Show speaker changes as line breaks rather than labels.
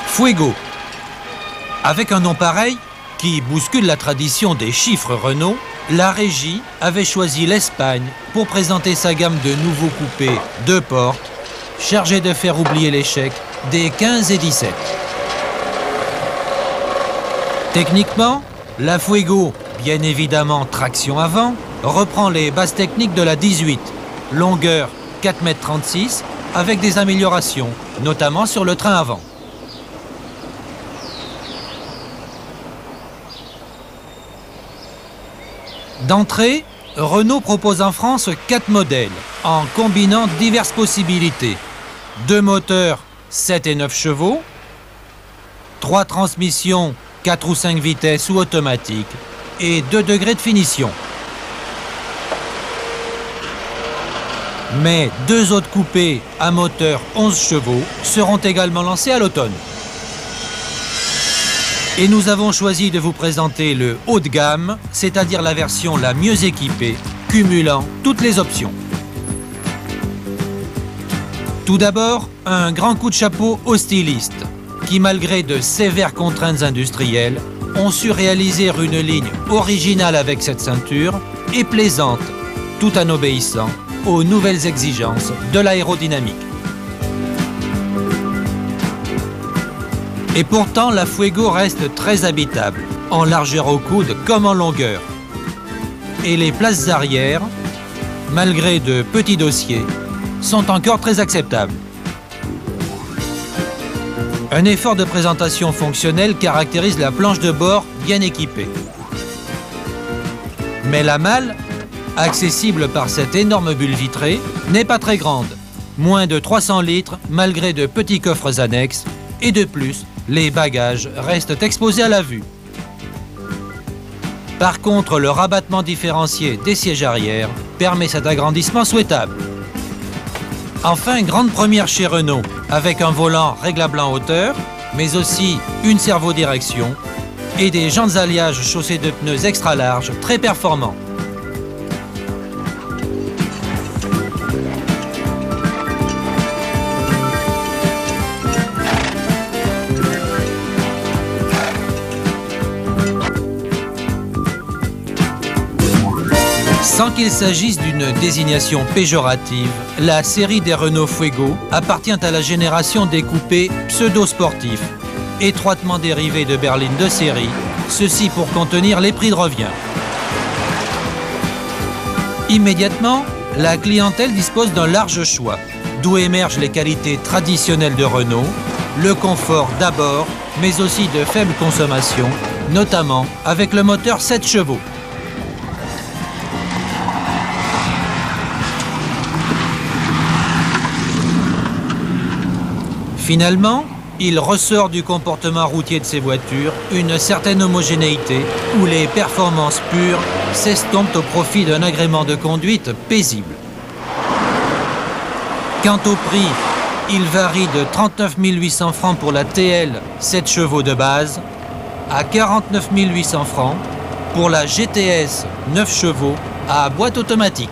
Fuego. Avec un nom pareil, qui bouscule la tradition des chiffres Renault, la régie avait choisi l'Espagne pour présenter sa gamme de nouveaux coupés 2 portes, chargés de faire oublier l'échec des 15 et 17. Techniquement, la Fuego, bien évidemment traction avant, reprend les bases techniques de la 18, longueur 4,36 m avec des améliorations, notamment sur le train avant. D'entrée, Renault propose en France 4 modèles, en combinant diverses possibilités. 2 moteurs, 7 et 9 chevaux, 3 transmissions, 4 ou 5 vitesses ou automatiques, et 2 degrés de finition. Mais 2 autres coupés à moteur 11 chevaux seront également lancés à l'automne. Et nous avons choisi de vous présenter le haut de gamme, c'est-à-dire la version la mieux équipée, cumulant toutes les options. Tout d'abord, un grand coup de chapeau aux stylistes, qui malgré de sévères contraintes industrielles, ont su réaliser une ligne originale avec cette ceinture et plaisante, tout en obéissant aux nouvelles exigences de l'aérodynamique. Et pourtant, la Fuego reste très habitable, en largeur au coude comme en longueur. Et les places arrière, malgré de petits dossiers, sont encore très acceptables. Un effort de présentation fonctionnelle caractérise la planche de bord bien équipée. Mais la malle, accessible par cette énorme bulle vitrée, n'est pas très grande. Moins de 300 litres malgré de petits coffres annexes. Et de plus, les bagages restent exposés à la vue. Par contre, le rabattement différencié des sièges arrière permet cet agrandissement souhaitable. Enfin, grande première chez Renault, avec un volant réglable en hauteur, mais aussi une servodirection et des jantes alliages chaussées de pneus extra larges très performants. Sans qu'il s'agisse d'une désignation péjorative, la série des Renault Fuego appartient à la génération des coupés pseudo-sportifs, étroitement dérivés de berlines de série, ceci pour contenir les prix de revient. Immédiatement, la clientèle dispose d'un large choix, d'où émergent les qualités traditionnelles de Renault, le confort d'abord, mais aussi de faible consommation, notamment avec le moteur 7 chevaux. Finalement, il ressort du comportement routier de ces voitures une certaine homogénéité où les performances pures s'estompent au profit d'un agrément de conduite paisible. Quant au prix, il varie de 39 800 francs pour la TL 7 chevaux de base à 49 800 francs pour la GTS 9 chevaux à boîte automatique.